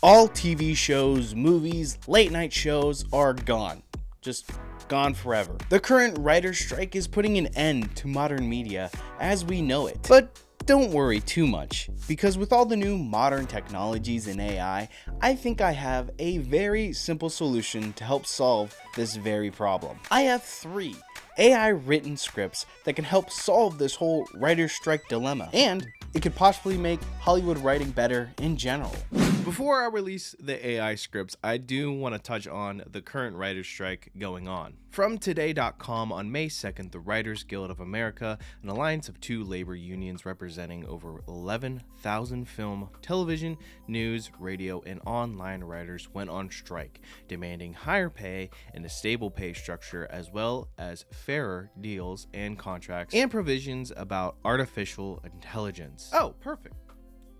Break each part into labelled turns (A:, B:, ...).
A: All TV shows, movies, late night shows are gone. Just gone forever. The current writer's strike is putting an end to modern media as we know it. But don't worry too much, because with all the new modern technologies in AI, I think I have a very simple solution to help solve this very problem. I have 3 AI written scripts that can help solve this whole writer's strike dilemma, and it could possibly make Hollywood writing better in general.
B: Before I release the AI scripts, I do want to touch on the current writer's strike going on. From Today.com on May 2nd, the Writers Guild of America, an alliance of 2 labor unions representing over 11,000 film, television, news, radio, and online writers went on strike, demanding higher pay and a stable pay structure, as well as fairer deals and contracts and provisions about artificial intelligence. Oh, perfect.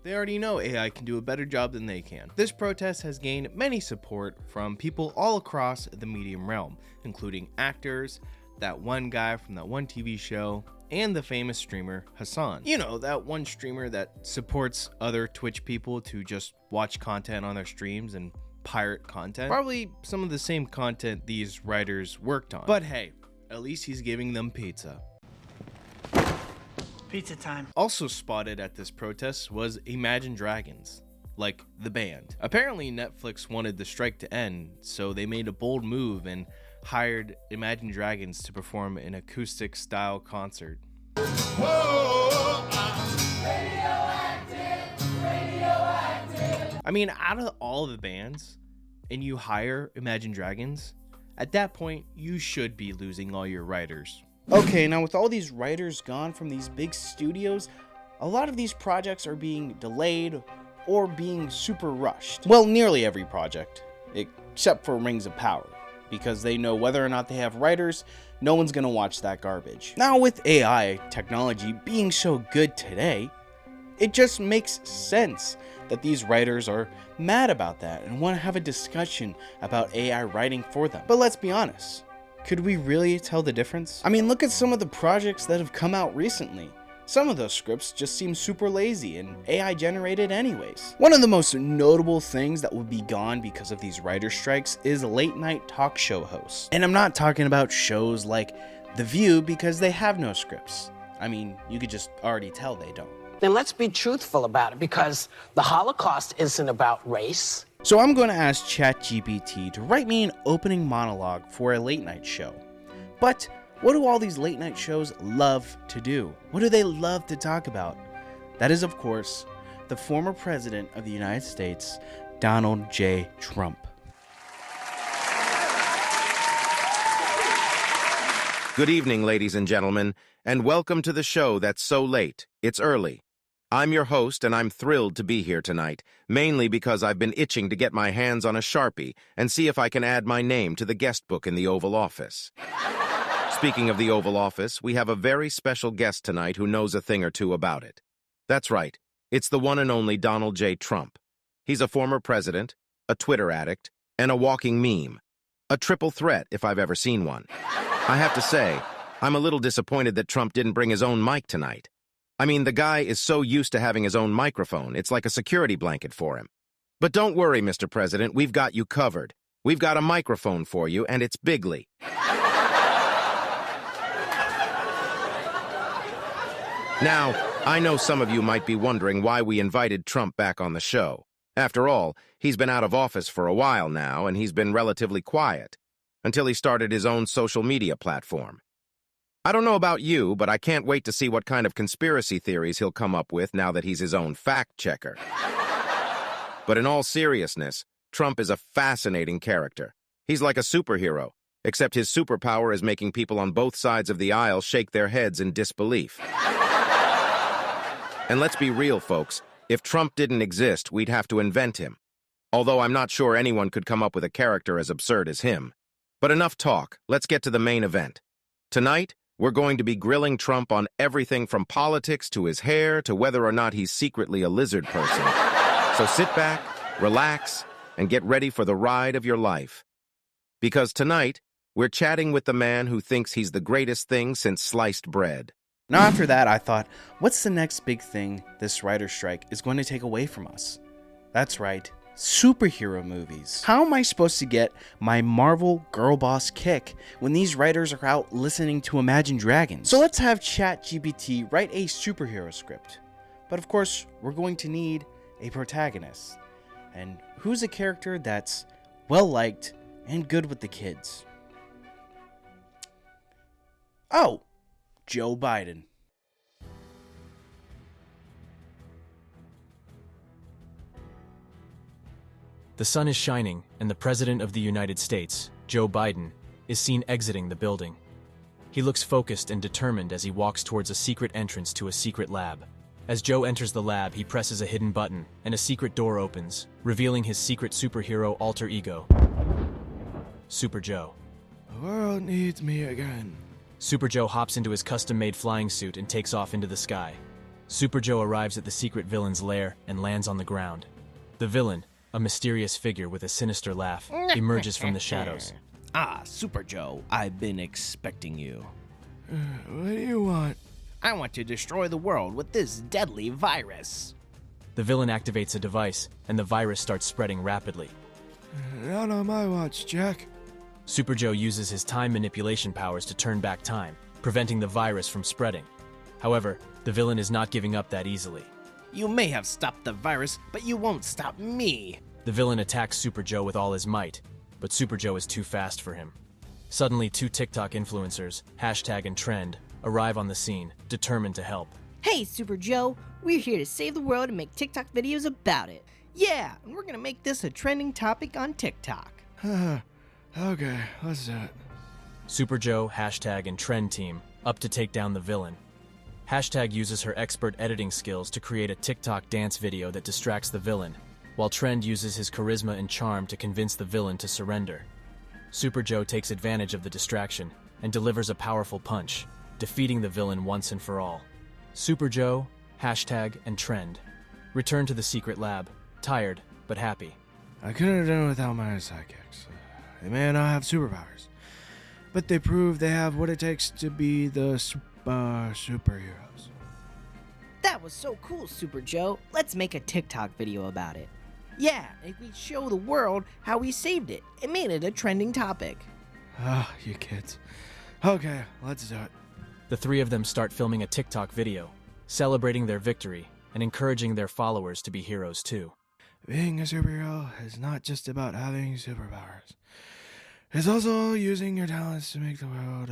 B: They already know AI can do a better job than they can. This protest has gained many support from people all across the medium realm, including actors, that one guy from that one TV show, and the famous streamer Hassan. You know, that one streamer that supports other Twitch people to just watch content on their streams and pirate content. Probably some of the same content these writers worked on. But hey, at least he's giving them pizza.
C: Pizza time.
B: Also spotted at this protest was Imagine Dragons, like the band. Apparently Netflix wanted the strike to end, so they made a bold move and hired Imagine Dragons to perform an acoustic style concert. I mean, out of all the bands, and you hire Imagine Dragons, at that point you should be losing all your writers.
A: Okay, now with all these writers gone from these big studios, a lot of these projects are being delayed or being super rushed. Well, nearly every project, except for Rings of Power, because they know whether or not they have writers, no one's gonna watch that garbage. Now with AI technology being so good today, it just makes sense that these writers are mad about that and want to have a discussion about AI writing for them. But let's be honest. Could we really tell the difference? I mean, look at some of the projects that have come out recently. Some of those scripts just seem super lazy and AI generated anyways. One of the most notable things that would be gone because of these writer strikes is late night talk show hosts. And I'm not talking about shows like The View because they have no scripts. I mean, you could just already tell they don't.
D: Then let's be truthful about it, because the Holocaust isn't about race.
A: So I'm going to ask Chat GPT to write me an opening monologue for a late night show. But what do all these late night shows love to do? What do they love to talk about? That is, of course, the former president of the United States, Donald J. Trump.
E: Good evening, ladies and gentlemen, and welcome to the show that's so late. It's early. I'm your host, and I'm thrilled to be here tonight, mainly because I've been itching to get my hands on a Sharpie and see if I can add my name to the guest book in the Oval Office. Speaking of the Oval Office, we have a very special guest tonight who knows a thing or two about it. That's right, it's the one and only Donald J. Trump. He's a former president, a Twitter addict, and a walking meme. A triple threat, if I've ever seen one. I have to say, I'm a little disappointed that Trump didn't bring his own mic tonight. I mean, the guy is so used to having his own microphone, it's like a security blanket for him. But don't worry, Mr. President, we've got you covered. We've got a microphone for you, and it's bigly. Now, I know some of you might be wondering why we invited Trump back on the show. After all, he's been out of office for a while now, and he's been relatively quiet, until he started his own social media platform. I don't know about you, but I can't wait to see what kind of conspiracy theories he'll come up with now that he's his own fact-checker. But in all seriousness, Trump is a fascinating character. He's like a superhero, except his superpower is making people on both sides of the aisle shake their heads in disbelief. And let's be real, folks. If Trump didn't exist, we'd have to invent him. Although I'm not sure anyone could come up with a character as absurd as him. But enough talk. Let's get to the main event. Tonight, we're going to be grilling Trump on everything from politics to his hair to whether or not he's secretly a lizard person. So sit back, relax, and get ready for the ride of your life. Because tonight, we're chatting with the man who thinks he's the greatest thing since sliced bread.
A: Now after that, I thought, what's the next big thing this writer's strike is going to take away from us? That's right, superhero movies. How am I supposed to get my Marvel girl boss kick when these writers are out listening to Imagine Dragons? So let's have Chat GPT write a superhero script. But of course, we're going to need a protagonist. And who's a character that's well-liked and good with the kids? Oh, Joe Biden.
C: The sun is shining, and the President of the United States, Joe Biden, is seen exiting the building. He looks focused and determined as he walks towards a secret entrance to a secret lab. As Joe enters the lab, he presses a hidden button, and a secret door opens, revealing his secret superhero alter ego, Super Joe.
B: The world needs me again.
C: Super Joe hops into his custom-made flying suit and takes off into the sky. Super Joe arrives at the secret villain's lair and lands on the ground. The villain, a mysterious figure with a sinister laugh, emerges from the shadows.
B: Ah, Super Joe, I've been expecting you.
F: What do you want?
B: I want to destroy the world with this deadly virus.
C: The villain activates a device, and the virus starts spreading rapidly.
F: Not on my watch, Jack.
C: Super Joe uses his time manipulation powers to turn back time, preventing the virus from spreading. However, the villain is not giving up that easily.
B: You may have stopped the virus, but you won't stop me.
C: The villain attacks Super Joe with all his might, but Super Joe is too fast for him. Suddenly, 2 TikTok influencers, Hashtag and Trend, arrive on the scene, determined to help.
G: Hey, Super Joe, we're here to save the world and make TikTok videos about it. Yeah, and we're gonna make this a trending topic on TikTok.
F: Okay, let's do it.
C: Super Joe, Hashtag, and Trend team up to take down the villain. Hashtag uses her expert editing skills to create a TikTok dance video that distracts the villain, while Trend uses his charisma and charm to convince the villain to surrender. Super Joe takes advantage of the distraction and delivers a powerful punch, defeating the villain once and for all. Super Joe, Hashtag, and Trend return to the secret lab, tired but happy.
F: I couldn't have done it without my sidekicks. They may not have superpowers, but they prove they have what it takes to be the superheroes.
G: That was so cool, Super Joe. Let's make a TikTok video about it. Yeah, if we show the world how we saved it and made it a trending topic.
F: Ah, you kids. Okay, let's do it.
C: The 3 of them start filming a TikTok video, celebrating their victory and encouraging their followers to be heroes too.
F: Being a superhero is not just about having superpowers. It's also using your talents to make the world,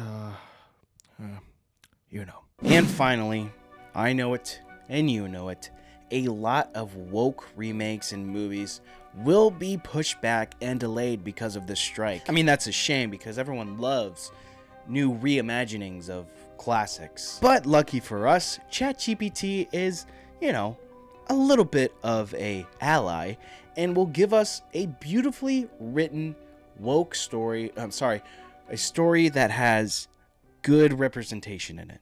F: you know.
A: And finally, I know it, and you know it, a lot of woke remakes and movies will be pushed back and delayed because of this strike. I mean, that's a shame because everyone loves new reimaginings of classics. But lucky for us, Chat GPT is, a little bit of a ally and will give us a beautifully written woke story. A story that has good representation in it.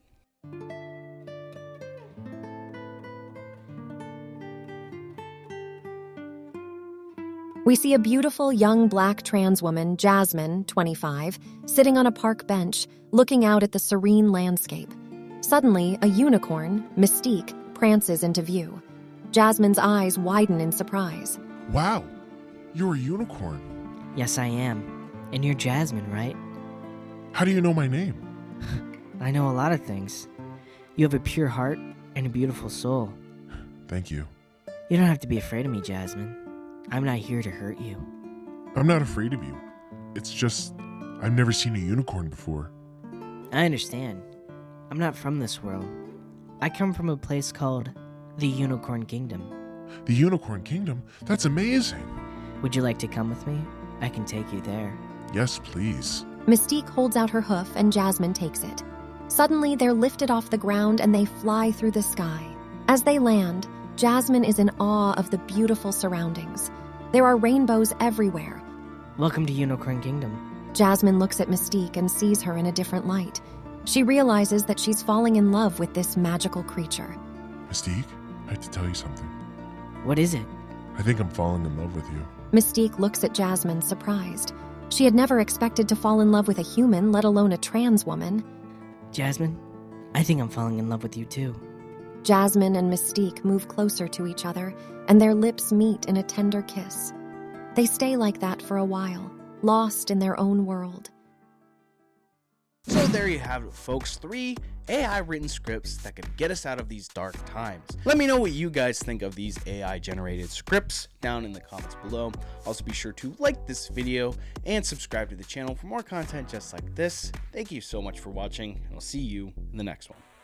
H: We see a beautiful young black trans woman, Jasmine, 25, sitting on a park bench, looking out at the serene landscape. Suddenly, a unicorn, Mystique, prances into view. Jasmine's eyes widen in surprise.
I: Wow, you're a unicorn.
G: Yes, I am. And you're Jasmine, right?
I: How do you know my name?
G: I know a lot of things. You have a pure heart and a beautiful soul.
I: Thank you.
G: You don't have to be afraid of me, Jasmine. I'm not here to hurt you.
I: I'm not afraid of you. It's just, I've never seen a unicorn before.
G: I understand. I'm not from this world. I come from a place called the Unicorn Kingdom.
I: The Unicorn Kingdom? That's amazing.
G: Would you like to come with me? I can take you there.
I: Yes, please.
H: Mystique holds out her hoof and Jasmine takes it. Suddenly, they're lifted off the ground and they fly through the sky. As they land, Jasmine is in awe of the beautiful surroundings. There are rainbows everywhere.
G: Welcome to Unicorn Kingdom.
H: Jasmine looks at Mystique and sees her in a different light. She realizes that she's falling in love with this magical creature.
I: Mystique, I have to tell you something.
G: What is it?
I: I think I'm falling in love with you.
H: Mystique looks at Jasmine, surprised. She had never expected to fall in love with a human, let alone a trans woman.
G: Jasmine, I think I'm falling in love with you too.
H: Jasmine and Mystique move closer to each other, and their lips meet in a tender kiss. They stay like that for a while, lost in their own world.
A: So there you have it, folks. 3 AI written scripts that could get us out of these dark times. Let me know what you guys think of these AI generated scripts down in the comments below. Also be sure to like this video and subscribe to the channel for more content just like this. Thank you so much for watching, and I'll see you in the next one.